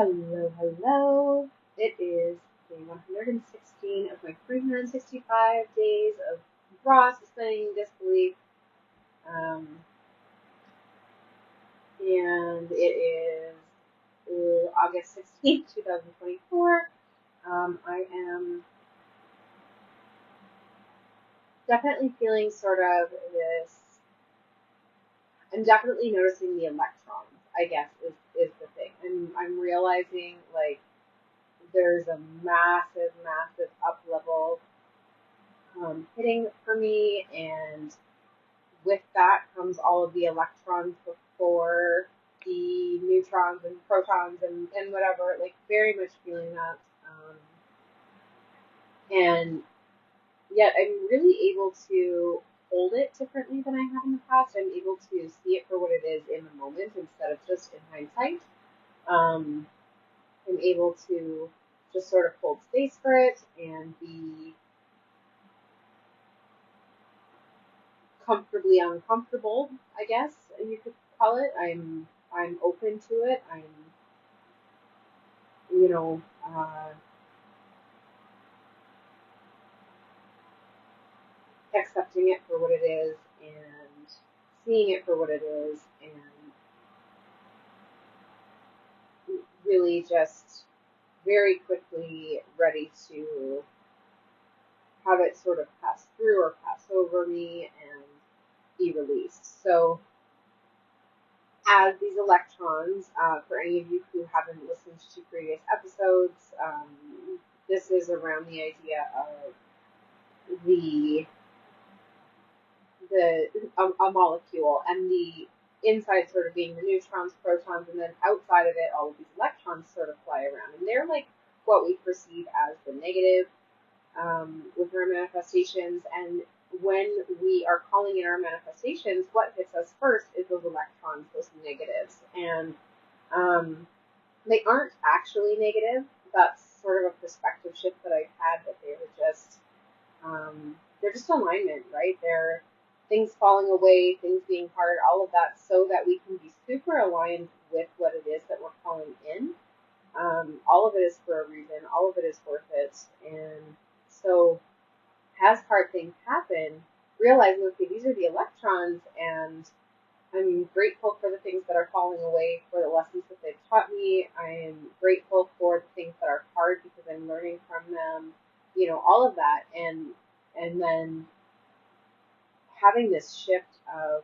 Hello, hello. It is day 116 of my 365 days of raw suspending disbelief. Um, and it is August 16th, 2024. I am definitely feeling sort of this. I'm definitely noticing the electrons, I guess, is the thing. I'm realizing, like, there's a massive, massive up level hitting for me, and with that comes all of the electrons before the neutrons and protons and whatever, like very much feeling that. And yet I'm really able to hold it differently than I have in the past. I'm able to see it for what it is in the moment instead of just in hindsight. I'm able to just sort of hold space for it and be comfortably uncomfortable, I guess you could call it. I'm open to it. I'm you know accepting it for what it is and seeing it for what it is and really just very quickly ready to have it sort of pass through or pass over me and be released. So as these electrons, for any of you who haven't listened to previous episodes, this is around the idea of the a molecule, and the inside sort of being the neutrons, protons, and then outside of it, all of these electrons sort of fly around, and they're like what we perceive as the negative with our manifestations. And when we are calling in our manifestations, what hits us first is those electrons, those negatives, and they aren't actually negative. That's sort of a perspective shift that I've had, that they were just they're just alignment, right? They're things falling away, things being hard, all of that, so that we can be super aligned with what it is that we're calling in. All of it is for a reason. All of it is worth it. And so, as hard things happen, realizing, okay, these are the electrons, and I'm grateful for the things that are falling away, for the lessons that they've taught me. I am grateful for the things that are hard because I'm learning from them. All of that, and then having this shift of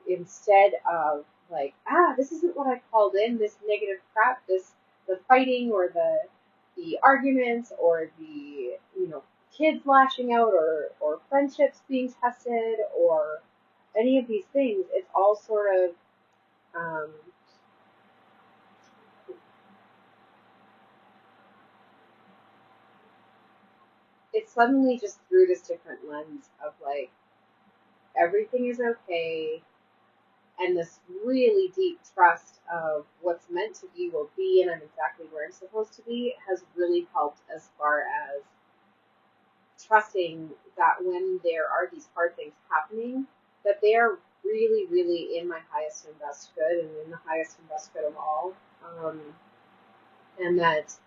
instead of like, this isn't what I called in, this negative crap, the fighting or the arguments or the kids lashing out or friendships being tested or any of these things. It's all sort of it suddenly just threw this different lens of like, everything is okay, and this really deep trust of what's meant to be will be, and I'm exactly where I'm supposed to be, has really helped as far as trusting that when there are these hard things happening, that they are really, really in my highest and best good, and in the highest and best good of all. And that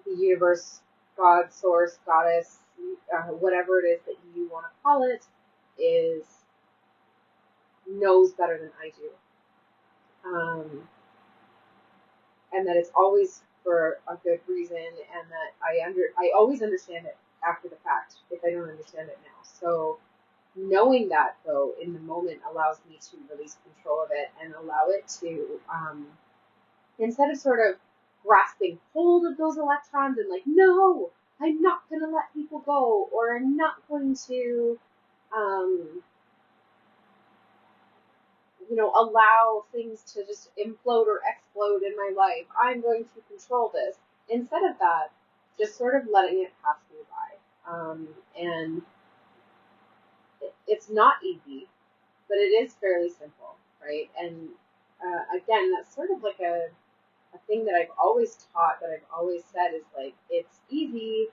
the universe, God, source, goddess, whatever it is that you want to call it, knows better than I do. And that it's always for a good reason, and that I always understand it after the fact if I don't understand it now. So knowing that, though, in the moment allows me to release control of it and allow it to, instead of sort of grasping hold of those electrons and like, no, I'm not going to let people go, or I'm not going to, allow things to just implode or explode in my life. I'm going to control this. Instead of that, just sort of letting it pass me by. And it's not easy, but it is fairly simple, right? And again, that's sort of like a thing that I've always taught, that I've always said is like, it's easy,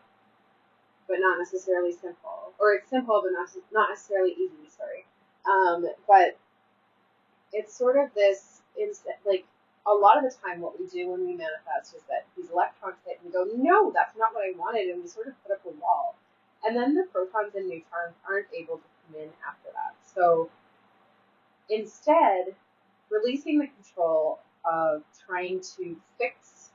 but not necessarily simple. Or it's simple, but not necessarily easy, sorry. But it's sort of this, like, a lot of the time what we do when we manifest is that these electrons hit and go, no, that's not what I wanted, and we sort of put up a wall. And then the protons and neutrons aren't able to come in after that. So instead, releasing the control of trying to fix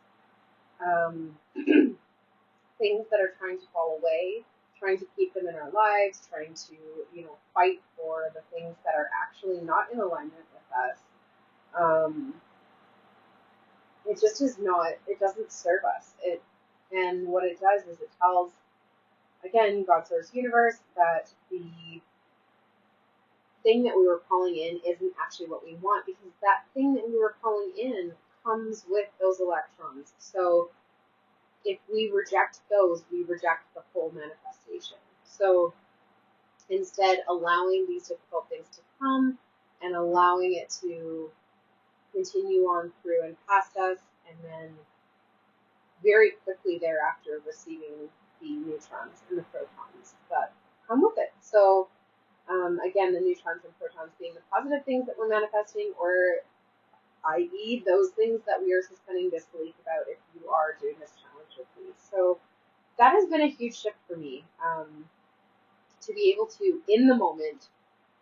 things that are trying to fall away, trying to keep them in our lives, trying to, fight for the things that are actually not in alignment with us. It just is not, it doesn't serve us. And what it does is it tells, again, God source universe, that the thing that we were calling in isn't actually what we want, because that thing that we were calling in comes with those electrons. So if we reject those, we reject the whole manifestation. So instead, allowing these difficult things to come and allowing it to continue on through and past us, and then very quickly thereafter receiving the neutrons and the protons that come with it. So again, the neutrons and protons being the positive things that we're manifesting, or i.e. those things that we are suspending disbelief about if you are doing this challenge with me. So that has been a huge shift for me, to be able to, in the moment,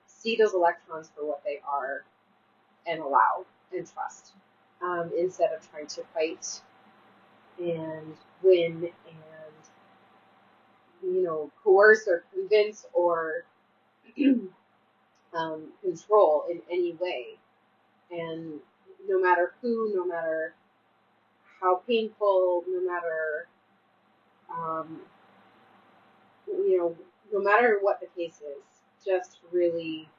see those electrons for what they are and allow and trust, instead of trying to fight and win and, coerce or convince or control in any way. And no matter who, no matter how painful, no matter, no matter what the case is, just really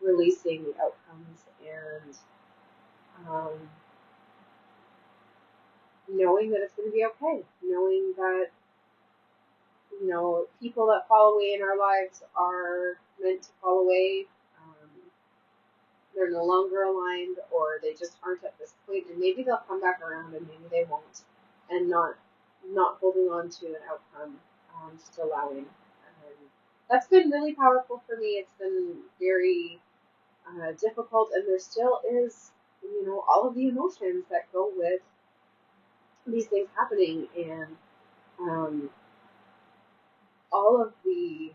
releasing the outcomes and knowing that it's going to be okay, knowing that, people that fall away in our lives are meant to fall away. They're no longer aligned, or they just aren't at this point, and maybe they'll come back around and maybe they won't, and not holding on to an outcome, just allowing. And that's been really powerful for me. It's been very difficult, and there still is, all of the emotions that go with these things happening, and all of the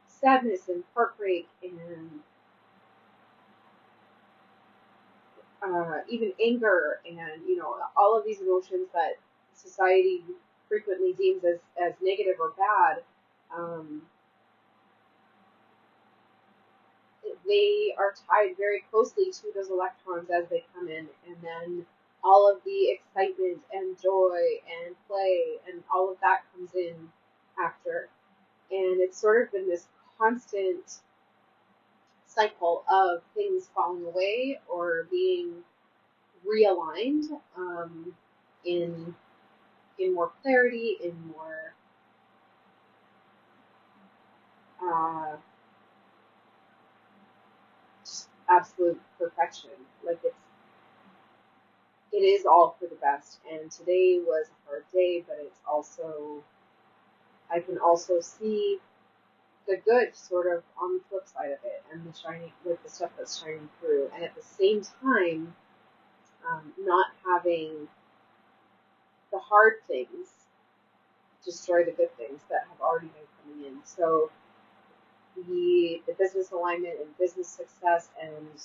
sadness and heartbreak and even anger and, all of these emotions that society frequently deems as negative or bad, they are tied very closely to those electrons as they come in, and then all of the excitement and joy and play and all of that comes in after. And it's sort of been this constant cycle of things falling away or being realigned, in more clarity, in more just absolute perfection. Like it is all for the best. And today was a hard day, but it's also, I can also see the good sort of on the flip side of it, and the shining, with the stuff that's shining through, and at the same time, not having the hard things destroy the good things that have already been coming in. So the business alignment and business success and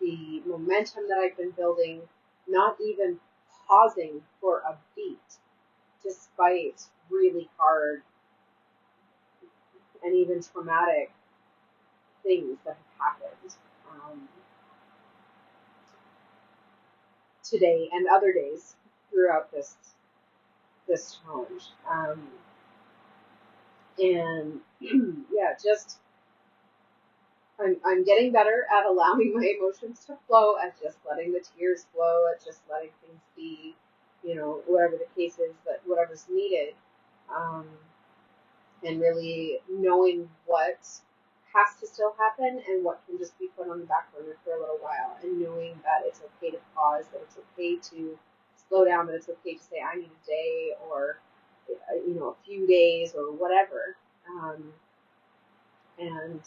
the momentum that I've been building, not even pausing for a beat, despite really hard and even traumatic things that have happened today and other days throughout this challenge. And yeah, just I'm getting better at allowing my emotions to flow, at just letting the tears flow, at just letting things be, whatever the case is, that whatever's needed, and really knowing what has to still happen and what can just be put on the back burner for a little while, and knowing that it's okay to pause, that it's okay to slow down, that it's okay to say I need a day or a few days or whatever, and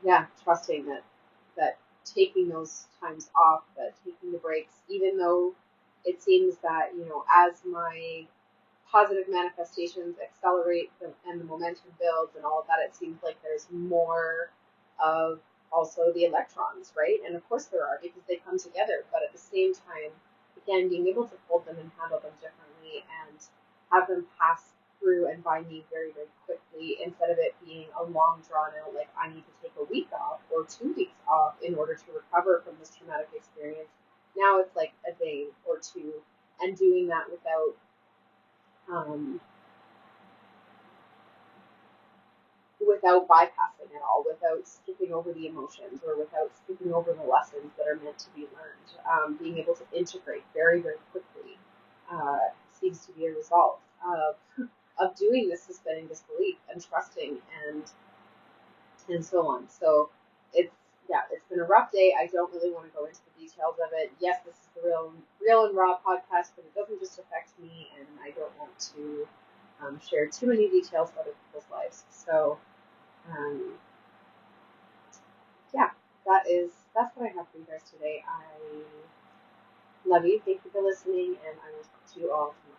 yeah, trusting that taking those times off, that taking the breaks, even though it seems that, as my positive manifestations accelerate and the momentum builds and all of that, it seems like there's more of also the electrons, right? And of course there are, because they come together, but at the same time, again, being able to hold them and handle them differently and have them pass through and by me very, very quickly, instead of it being a long drawn out, like I need to take a week off or 2 weeks off in order to recover from this traumatic experience. Now it's like a day or two, and doing that um, without bypassing it all, without skipping over the emotions or without skipping over the lessons that are meant to be learned. Being able to integrate very, very quickly seems to be a result of doing this suspending disbelief and trusting and so on. So it's it's been a rough day. I don't really want to go into the details of it. Yes, this is the real and raw podcast, but it doesn't just affect me, and I don't want to share too many details of other people's lives. So um, yeah, that's what I have for you guys today. I love you. Thank you for listening, and I will talk to you all tomorrow.